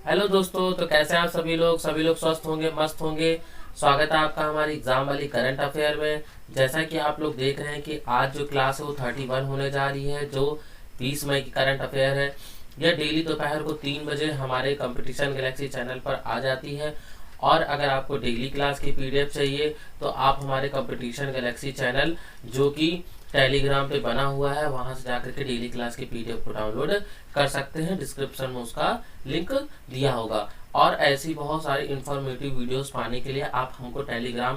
Hello दोस्तों, तो कैसे हैं आप सभी लोग स्वस्थ होंगे, मस्त होंगे। स्वागत है आपका हमारी एग्जाम वाली करंट अफेयर में। जैसा कि आप लोग देख रहे हैं कि आज जो क्लास है वो 31 होने जा रही है, जो 20 मई की करंट अफेयर है। यह डेली दोपहर को 3 बजे हमारे कंपटीशन गैलेक्सी चैनल पर आ जाती है। और अगर आपको डेली क्लास की पीडीएफ चाहिए तो आप हमारे कंपटीशन गैलेक्सी चैनल, जो कि टेलीग्राम पे बना हुआ है, वहां से जाकर के डेली क्लास की पीडीएफ को डाउनलोड कर सकते हैं। डिस्क्रिप्शन में उसका लिंक दिया होगा। और ऐसी बहुत सारी इंफॉर्मेटिव वीडियोस पाने के लिए आप हमको टेलीग्राम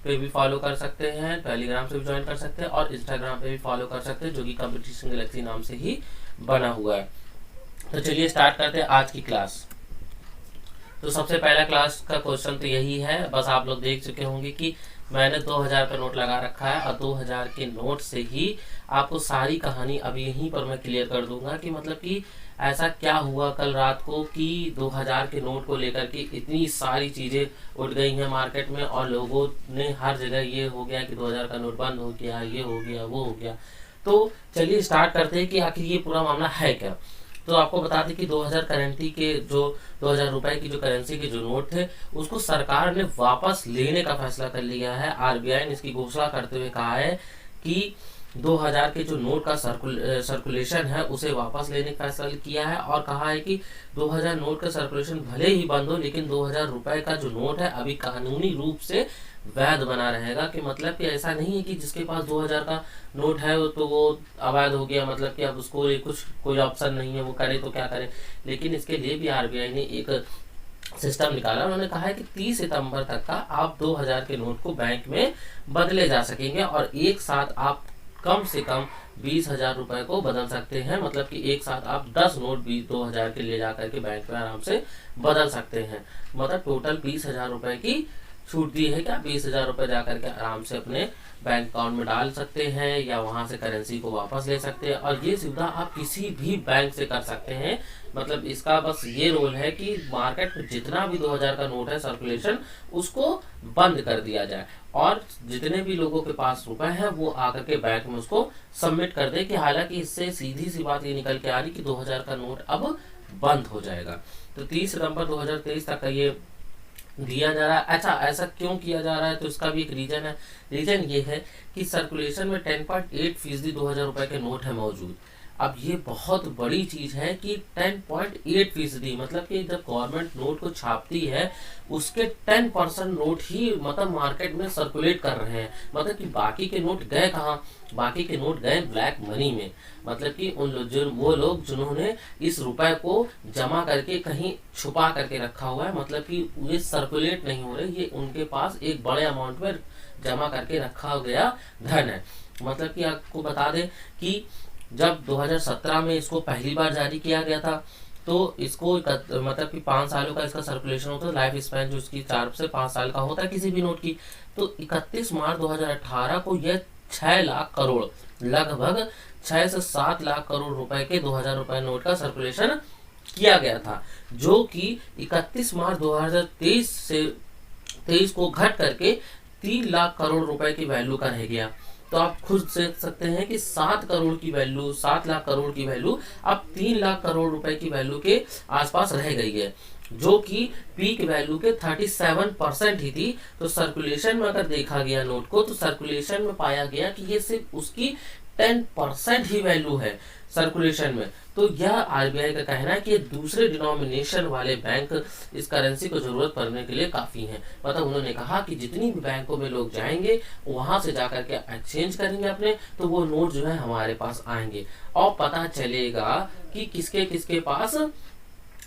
पे भी फॉलो कर सकते हैं, टेलीग्राम से भी ज्वाइन कर सकते हैं और इंस्टाग्राम पे भी फॉलो कर सकते हैं, जो कि कंपटीशन गैलेक्सी नाम से ही बना हुआ है। तो चलिए स्टार्ट करते हैं आज की क्लास। तो सबसे पहला क्लास का क्वेश्चन तो यही है, बस आप लोग देख चुके होंगे कि मैंने 2000 का नोट लगा रखा है और 2000 के नोट से ही आपको सारी कहानी अब यहीं पर मैं क्लियर कर दूंगा कि मतलब कि ऐसा क्या हुआ कल रात को कि 2000 के नोट को लेकर के इतनी सारी चीजें उठ गई हैं मार्केट में और लोगों ने हर जगह ये हो गया कि 2000 का नोट बंद हो गया, ये हो गया, वो हो गया। तो चलिए स्टार्ट करते हैं कि आखिर ये पूरा मामला है क्या। तो आपको बता दें कि 2000 करेंसी के जो 2000 रुपए की जो करेंसी के जो नोट थे, उसको सरकार ने वापस लेने का फैसला कर लिया है। आरबीआई ने इसकी घोषणा करते हुए कहा है कि 2000 के जो नोट का सर्कुलेशन है उसे वापस लेने का फैसला किया है और कहा है कि 2000 नोट का सर्कुलेशन भले ही बंद हो, लेकिन 2000 रुपए का जो नोट है अभी कानूनी रूप से वैध बना रहेगा। कि मतलब कि ऐसा नहीं है कि जिसके पास 2000 का नोट है तो वो अवैध हो गया, मतलब कि अब उसको कुछ कोई ऑप्शन नहीं है, वो करे तो क्या करे। लेकिन इसके लिए भी आरबीआई ने एक सिस्टम निकाला। उन्होंने कहा है कि 30 सितंबर तक का आप 2000 के नोट को बैंक में बदले जा सकेंगे और एक साथ आप कम से कम 20,000 रुपए को बदल सकते हैं। मतलब कि एक साथ आप 10 नोट 2000 के ले जाकर के बैंक में आराम से बदल सकते हैं। मतलब टोटल 20,000 रुपए की छूट दी है कि आप 20,000 रुपए जाकर के आराम से अपने बैंक अकाउंट में डाल सकते हैं या वहां से करेंसी को वापस ले सकते हैं। और ये सुविधा आप किसी भी बैंक से कर सकते हैं। मतलब इसका बस ये रोल है कि मार्केट में जितना भी 2000 का नोट है सर्कुलेशन, उसको बंद कर दिया जाए और जितने भी लोगों के पास रुपए हैं वो आकर के बैंक में उसको सबमिट कर दे। कि हालांकि इससे सीधी सी बात ये निकल के आ रही कि 2000 का नोट अब बंद हो जाएगा। तो 30 सितंबर 2023 तक का ये दिया जा रहा है। अच्छा, ऐसा क्यों किया जा रहा है, तो इसका भी एक रीजन है। रीजन ये है कि सर्कुलेशन में 10.8% 2000 रुपए के नोट है मौजूद। अब ये बहुत बड़ी चीज है कि 10.8%, मतलब कि जब गवर्नमेंट नोट को छापती है उसके 10% नोट ही मतलब मार्केट में सर्कुलेट कर रहे हैं। मतलब कि बाकी के नोट गए कहाँ, बाकी के नोट गए ब्लैक मनी में। मतलब कि वो लोग जिन्होंने इस रुपए को जमा करके कहीं छुपा करके रखा हुआ है, मतलब कि ये सर्कुलेट नहीं हो रहे, ये उनके पास एक बड़े अमाउंट में जमा करके रखा गया धन है। मतलब कि आपको बता दें कि जब 2017 में इसको पहली बार जारी किया गया था तो इसको मतलब कि 5 सालों का इसका सर्कुलेशन होता है। लाइफ स्पैन जो इसकी 4 से 5 साल का होता है किसी भी नोट की। तो 31 मार्च 2018 को यह 6 लाख करोड़, लगभग 6 से 7 लाख करोड़ रुपए के 2000 रुपए नोट का सर्कुलेशन किया गया था, जो कि 31 मार्च 2023 से 23 को घट करके 3 लाख करोड़ रुपए की वैल्यू का रह गया। तो आप खुद देख सकते हैं कि 7 करोड़ की वैल्यू, 7 लाख करोड़ की वैल्यू अब 3 लाख करोड़ रुपए की वैल्यू के आसपास रह गई है, जो कि पीक वैल्यू के 37% ही थी। तो सर्कुलेशन में अगर देखा गया नोट को, तो सर्कुलेशन में पाया गया कि ये सिर्फ उसकी 10% ही वैल्यू है सर्कुलेशन में। तो यह आरबीआई का कहना है कि ये दूसरे डिनोमिनेशन वाले बैंक इस करेंसी को जरूरत पड़ने के लिए काफी हैं। मतलब उन्होंने कहा कि जितनी भी बैंकों में लोग जाएंगे वहां से जाकर के एक्सचेंज करेंगे अपने, तो वो नोट जो है हमारे पास आएंगे और पता चलेगा कि किसके किसके पास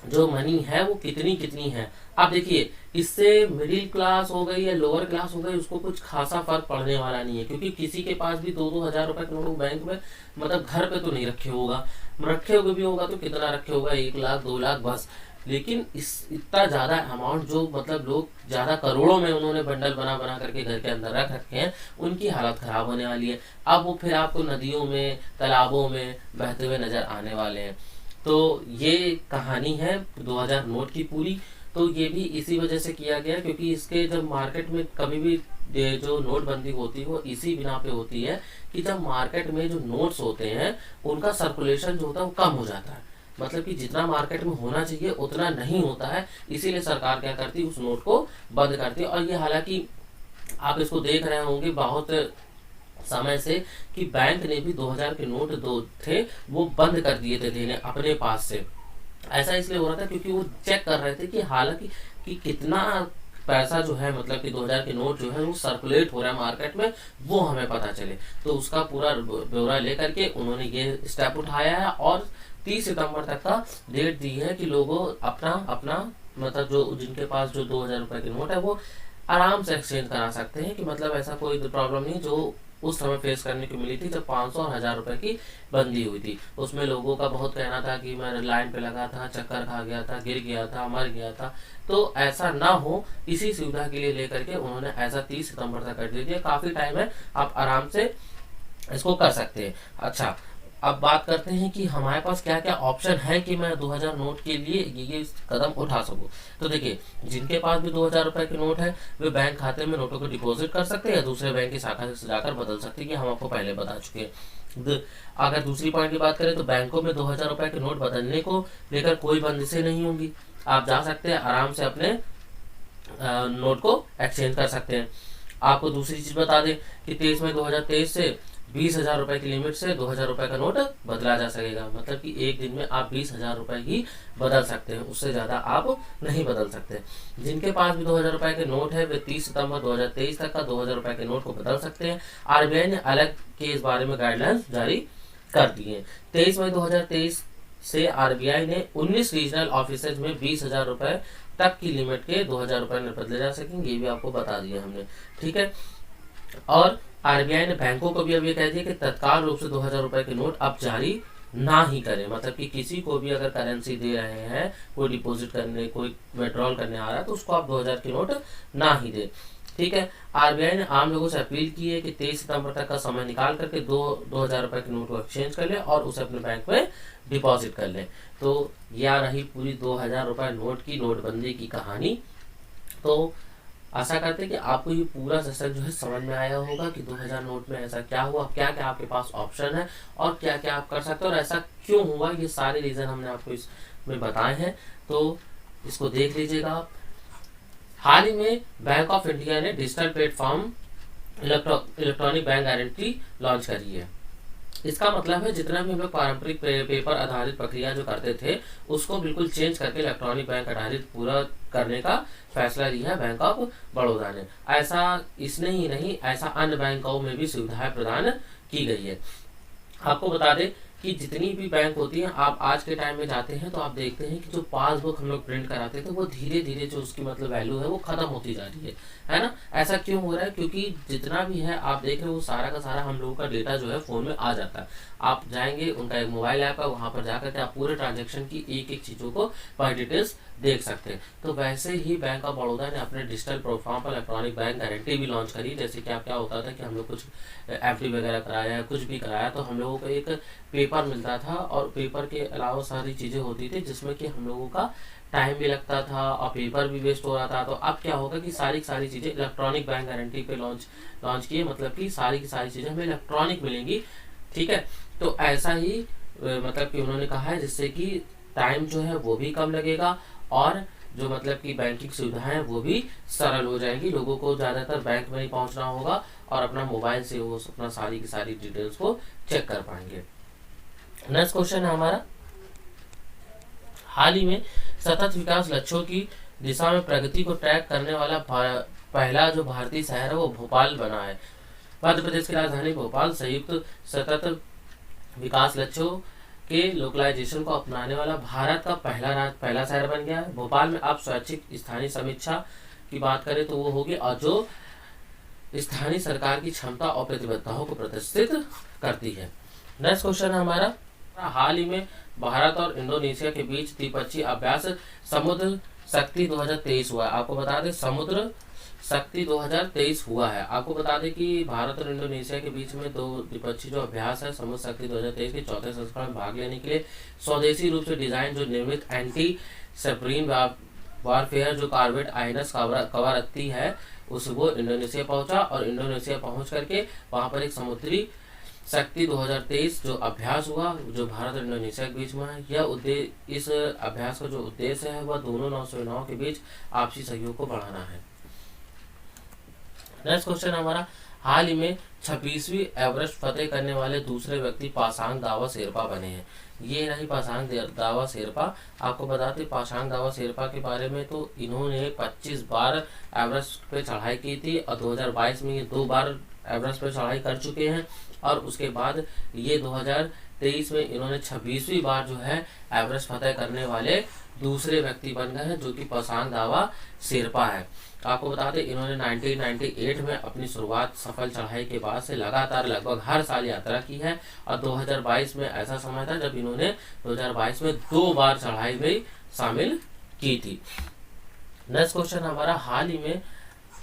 जो मनी है वो कितनी कितनी है। अब देखिए, इससे मिडिल क्लास हो गई या लोअर क्लास हो गई उसको कुछ खासा फर्क पड़ने वाला नहीं है, क्योंकि किसी के पास भी 2-2 हजार रुपए का नोट बैंक में मतलब घर पे तो नहीं रखे होगा, रखे हुए भी होगा तो कितना रखे होगा, 1 लाख 2 लाख बस। लेकिन इस इतना ज्यादा अमाउंट जो मतलब लोग ज्यादा करोड़ों में उन्होंने बंडल बना बना करके घर के अंदर रख रखे हैं, उनकी हालत खराब होने वाली है। अब वो फिर आपको नदियों में तालाबों में बहते हुए नजर आने वाले हैं। तो ये कहानी है 2000 नोट की पूरी। तो ये भी इसी वजह से किया गया क्योंकि इसके जब मार्केट में कभी भी ये जो नोटबंदी होती है वो इसी बिना पे होती है कि जब मार्केट में जो नोट्स होते हैं उनका सर्कुलेशन जो होता है वो कम हो जाता है। मतलब कि जितना मार्केट में होना चाहिए उतना नहीं होता है, इसीलिए सरकार क्या करती है, उस नोट को बंद करती है। और ये हालांकि आप इसको देख रहे होंगे बहुत समय से कि बैंक ने भी 2000 के नोट दो थे वो बंद कर दिए थे देने अपने पास से। ऐसा इसलिए हो रहा था क्योंकि वो चेक कर रहे थे कि हालांकि कि कितना पैसा जो है, मतलब कि 2000 के नोट जो है वो सर्कुलेट हो रहा है मार्केट में, वो हमें पता चले। तो उसका पूरा ब्यौरा लेकर के उन्होंने ये स्टेप उठाया है और 30 सितंबर तक का डेट दी है कि लोगों अपना अपना मतलब जो जिनके पास जो 2000 रुपए के नोट है वो आराम से एक्सचेंज करा सकते हैं, कि मतलब ऐसा कोई प्रॉब्लम नहीं जो उस समय फेस करने को मिली थी जब 500 और 1000 रुपए की बंदी हुई थी। उसमें लोगों का बहुत कहना था कि मैं लाइन पे लगा था, चक्कर खा गया था, गिर गया था, मर गया था। तो ऐसा ना हो इसी सुविधा के लिए लेकर के उन्होंने ऐसा 30 सितंबर तक कर दिया। काफी टाइम है, आप आराम से इसको कर सकते हैं। अच्छा, अब बात करते हैं कि हमारे पास क्या क्या ऑप्शन है कि मैं 2000 नोट के लिए ये कदम उठा सकूं। तो देखिए, जिनके पास भी 2000 रुपए के नोट है वे बैंक खाते में नोटों को डिपॉजिट कर सकते हैं या दूसरे बैंक की शाखा से जाकर बदल सकते हैं, कि हम आपको पहले बता चुके हैं। अगर दूसरी पॉइंट की बात करें तो बैंकों में 2000 रुपए के नोट बदलने को लेकर कोई बंदिशें नहीं होंगी, आप जा सकते हैं आराम से अपने नोट को एक्सचेंज कर सकते हैं। आपको दूसरी चीज बता दें कि 23 मई 2023 से 20,000 रुपए की लिमिट से 2000 रुपए का नोट बदला जा सकेगा। मतलब कि एक दिन में आप 20,000 रुपए ही बदल सकते हैं, उससे ज्यादा आप नहीं बदल सकते। जिनके पास भी 2000 रुपए के नोट है वे 30 सितंबर 2023 तक का 2000 रुपए के नोट को बदल सकते हैं। आरबीआई ने अलग के इस बारे में गाइडलाइंस जारी कर दिए। 23 मई 2023 से आरबीआई ने 19 रीजनल ऑफिसेज में 20,000 रुपए तक की लिमिट के 2000 रुपए बदले जा सकेंगे, ये भी आपको बता दिया हमने। ठीक है, और आरबीआई ने बैंकों को भी अब ये कह दिया कि तत्काल रूप से 2000 रुपए के नोट अब जारी ना ही करें। मतलब कि किसी को भी अगर करेंसी दे रहे हैं, कोई डिपॉजिट करने, कोई विड्रॉल करने आ रहा है, तो उसको आप 2000 के नोट ना ही दे। ठीक है, आरबीआई ने आम लोगों से अपील की है कि 23 सितंबर तक का समय निकाल करके 2000 रुपए के नोट को एक्सचेंज कर ले और उसे अपने बैंक में डिपॉजिट कर ले। तो यह रही पूरी 2000 रुपए नोट की नोटबंदी की कहानी। तो आशा करते हैं कि आपको ये पूरा सेशन जो है समझ में आया होगा कि 2000 नोट में ऐसा क्या हुआ, क्या क्या आपके पास ऑप्शन है और क्या क्या आप कर सकते हो और ऐसा क्यों हुआ, ये सारे रीजन हमने आपको इसमें बताए हैं। तो इसको देख लीजिएगा आप। हाल ही में बैंक ऑफ इंडिया ने digital platform electronic bank guarantee launch करी है। इसका मतलब है जितना भी हम लोग पारंपरिक पेपर आधारित प्रक्रिया जो करते थे उसको बिल्कुल चेंज करके इलेक्ट्रॉनिक बैंक आधारित पूरा करने का फैसला लिया है बैंक ऑफ बड़ौदा ने। ऐसा इसने ही नहीं, ऐसा अन्य बैंकों में भी सुविधाएं प्रदान की गई है। आपको बता दें कि जितनी भी बैंक होती है, आप आज के टाइम में जाते हैं तो आप देखते हैं कि जो पासबुक हम लोग प्रिंट कराते थे वो धीरे धीरे जो उसकी मतलब वैल्यू है वो खत्म होती जा रही है ना। ऐसा क्यों हो रहा है, क्योंकि जितना भी है आप देख रहे हो वो सारा का सारा हम लोगों का डेटा जो है फोन में आ जाता है। आप जाएंगे, उनका एक मोबाइल ऐप है, वहां पर जाकर के आप पूरे ट्रांजेक्शन की एक एक चीजों को पर डिटेल्स देख सकते हैं। तो वैसे ही बैंक ऑफ बड़ौदा ने अपने डिजिटल प्लेटफॉर्म पर इलेक्ट्रॉनिक बैंक गारंटी भी लॉन्च करी। जैसे कि आप क्या होता था कि हम लोग कुछ एफडी वगैरह कराया, कुछ भी कराया, तो हम लोगों को एक पेपर मिलता था और पेपर के अलावा सारी चीजें होती थी जिसमें कि हम लोगों का टाइम भी लगता था और पेपर भी वेस्ट हो रहा था। तो अब क्या होगा कि सारी चीजें इलेक्ट्रॉनिक बैंक गारंटी पे लॉन्च की है, मतलब कि सारी की सारी चीजें हमें इलेक्ट्रॉनिक मिलेंगी। ठीक है, तो ऐसा ही मतलब कि उन्होंने कहा है जिससे कि टाइम जो है वो भी कम लगेगा और जो मतलब कि बैंकिंग सुविधाएं हैं वो भी सरल हो जाएंगी। लोगों को ज्यादातर बैंक में नहीं पहुंचना होगा और अपना मोबाइल से वो अपना सारी की सारी डिटेल्स को चेक कर पाएंगे। नेक्स्ट क्वेश्चन है हमारा, हाल ही में सतत विकास लक्ष्यों की दिशा में प्रगति को ट्रैक करने वाला पहला जो भारतीय शहर है वो भोपाल बना है। मध्य प्रदेश की राजधानी भोपाल संयुक्त सतत विकास लक्ष्यों के लोकलाइजेशन को अपनाने वाला भारत का पहला शहर बन गया है। भोपाल में अब स्वैच्छिक स्थानीय समीक्षा की बात करें तो वो होगी और जो स्थानीय सरकार की क्षमता और प्रतिबद्धताओं को प्रदर्शित करती है। नेक्स्ट क्वेश्चन है हमारा, हाल ही में भारत और इंडोनेशिया के बीच द्विपक्षीय अभ्यास समुद्र शक्ति 2023 हुआ है। आपको बता दें समुद्र शक्ति 2023 हुआ है। आपको बता दें कि भारत और इंडोनेशिया के बीच में दो द्विपक्षीय जो अभ्यास है समुद्र शक्ति 2023 के चौथे संस्करण में भाग लेने के लिए स्वदेशी रूप से डिजाइन जो निर्मित एंटी सबमरीन वारफेयर जो कॉर्वेट आईएनएस कवरत्ती है उस वो इंडोनेशिया पहुंचा और इंडोनेशिया पहुंच करके वहां पर एक समुद्री शक्ति 2023 जो अभ्यास हुआ जो भारत और इंडोनेशिया के बीच में है, यह उद्देश्य, इस अभ्यास का जो उद्देश्य है वह दोनों नौसेनाओं के बीच आपसी सहयोग को बढ़ाना है। नेक्स्ट क्वेश्चन हमारा, हाल ही में 26वीं एवरेस्ट फतेह करने वाले दूसरे व्यक्ति पासांग दावा शेरपा बने हैं। ये रही पासांग दावा शेरपा। आपको बताते पासांग दावा शेरपा के बारे में, तो इन्होंने 25 बार एवरेस्ट पे चढ़ाई की थी और 2022 में ये 2 बार एवरेस्ट पे चढ़ाई कर चुके हैं, और उसके बाद ये 2023 में इन्होंने 26वीं बार जो है एवरेस्ट फतेह करने वाले दूसरे व्यक्ति बन गए हैं, जो कि पासांग दावा शेरपा है। आपको बता दें इन्होंने 1998 में अपनी शुरुआत सफल चढ़ाई के बाद से लगातार लगभग हर साल यात्रा की है, और 2022 में ऐसा समय था जब इन्होंने 2022 में 2 बार चढ़ाई में शामिल की थी। नेक्स्ट क्वेश्चन हमारा, हाल ही में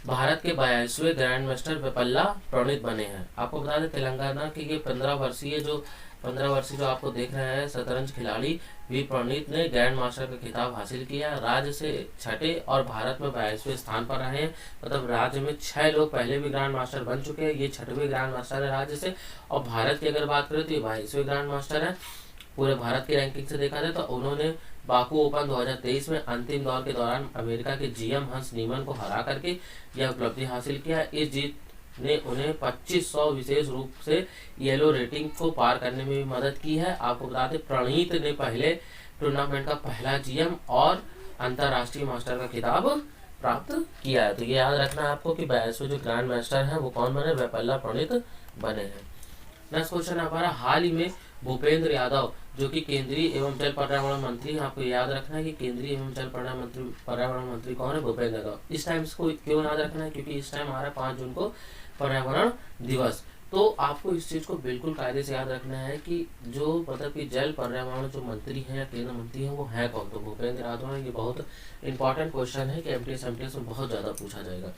भारत के 22वें ग्रैंड मास्टर वेपल्ला प्रणीत बने हैं। आपको बता दें तेलंगाना के ये 15 वर्षीय जो आपको देख रहे हैं शतरंज खिलाड़ी वी प्रणीत ने ग्रैंड मास्टर का खिताब हासिल किया। राज्य से 6ठे और भारत में 22वें स्थान पर रहे हैं। मतलब राज्य में 6 लोग पहले भी ग्रैंड मास्टर बन चुके हैं, ये 6वें ग्रैंड मास्टर है राज्य से। और भारत की अगर बात करें तो ये 22वें ग्रैंड मास्टर है। पूरे भारत की रैंकिंग से देखा जाए तो उन्होंने बाकू ओपन 2023 में अंतिम दौर के दौरान अमेरिका के जीएम हंस नीमन को हरा करके यह उपलब्धि हासिल किया। इस जीत ने उन्हें 2500 विशेष रूप से येलो रेटिंग को पार करने में भी मदद की है। आपको बता दें प्रणीत ने पहले टूर्नामेंट का पहला जीएम और अंतरराष्ट्रीय मास्टर का खिताब प्राप्त किया है। तो ये याद रखना है आपको कि 22वें जो ग्रैंड मास्टर हैं वो कौन बने, वेपल्ला प्रणीत बने हैं। नेक्स्ट क्वेश्चन हमारा, हाल ही में भूपेंद्र यादव जो कि केंद्रीय एवं जल पर्यावरण मंत्री हैं, आपको याद रखना है कि केंद्रीय एवं जल पर्यावरण मंत्री कौन है, भूपेंद्र यादव। इस टाइम इसको क्यों याद रखना है, क्योंकि इस टाइम आ रहा है 5 जून को पर्यावरण दिवस। तो आपको इस चीज को बिल्कुल कायदे से याद रखना है कि जो मतलब कि जल पर्यावरण जो मंत्री हैं या केंद्र मंत्री हैं वो है कौन, तो भूपेंद्र यादव है। ये बहुत इंपॉर्टेंट क्वेश्चन है कि एमटीएस में बहुत ज्यादा पूछा जाएगा।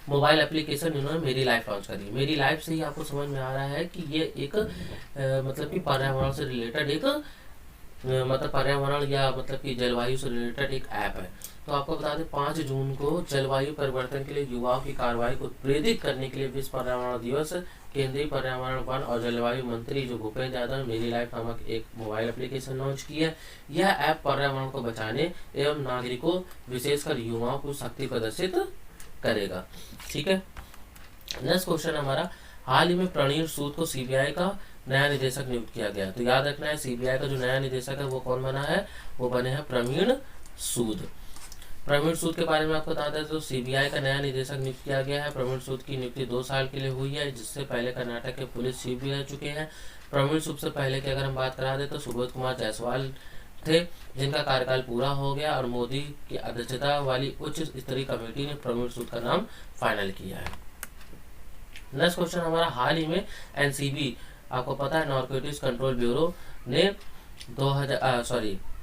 मोबाइल एप्लीकेशन इन्होंने मेरी लाइफ लॉन्च करी। मेरी लाइफ से ही आपको समझ में आ रहा है कि ये एक मतलब कि पर्यावरण से रिलेटेड एक मतलब पर्यावरण या मतलब कि जलवायु से रिलेटेड एक ऐप है। तो आपको बता दें 5 जून को जलवायु परिवर्तन के लिए युवाओं की कार्रवाई को प्रेरित करने के लिए विश्व पर्यावरण दिवस केंद्रीय पर्यावरण वन और जलवायु मंत्री जो भूपेंद्र यादव ने मेरी लाइफ नामक एक मोबाइल एप्लीकेशन लॉन्च की है। यह ऐप पर्यावरण को बचाने एवं नागरिकों विशेषकर युवाओं को शक्ति प्रदर्शित करेगा। ठीक है। नेक्स्ट क्वेश्चन हमारा, हाल ही में प्रणीत सूद को सीबीआई का नया निदेशक नियुक्त किया गया। तो याद रखना है सीबीआई का जो नया निदेशक है वो कौन बना है, वो बने हैं प्रवीण सूद। प्रवीण सूद के बारे में आपको बता दें तो सीबीआई का नया निदेशक नियुक्त किया गया है। प्रवीण सूद की नियुक्ति 2 साल के लिए हुई है, जिससे पहले कर्नाटक के पुलिस चीफ भी रह चुके हैं। प्रवीण सूद से पहले की अगर हम बात करा दें तो सुबोध कुमार जायसवाल थे, जिनका कार्यकाल पूरा हो गया और मोदी की अध्यक्षता वाली उच्च स्तरीय कमेटी ने प्रवीण सूद का नाम फाइनल किया है। नेक्स्ट क्वेश्चन हमारा, हाल ही में एनसीबी आपको पता है नारकोटिक्स कंट्रोल ब्यूरो ने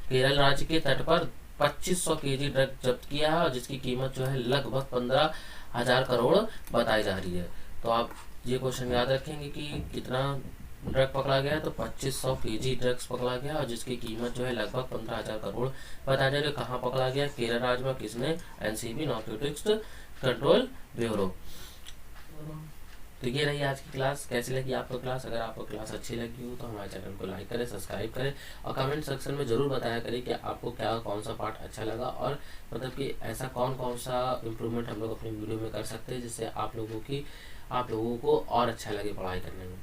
केरल राज्य के तट पर 2500 केजी ड्रग जब्त किया है, और जिसकी कीमत जो है लगभग 15,000 करोड़ बताई जा रही है। तो आप ये क्वेश्चन याद रखेंगे कि कितना ड्रग पकड़ा गया है, तो 2500 केजी ड्रग्स पकड़ा गया और जिसकी कीमत जो है लगभग 15,000 करोड़ बताया जा रही है। कहाँ पकड़ा गया, केरल राज्य में। किसने, एनसीबी नारकोटिक्स कंट्रोल ब्यूरो। तो ये रही आज की क्लास। कैसी लगी आपको क्लास? अगर आपको क्लास अच्छी लगी हो तो हमारे चैनल को लाइक करें, सब्सक्राइब करें और कमेंट सेक्शन में जरूर बताया करें कि आपको क्या कौन सा पार्ट अच्छा लगा, और मतलब कि ऐसा कौन सा इम्प्रूवमेंट हम लोग अपनी वीडियो में कर सकते हैं जिससे आप लोगों को और अच्छा लगे पढ़ाई करने में।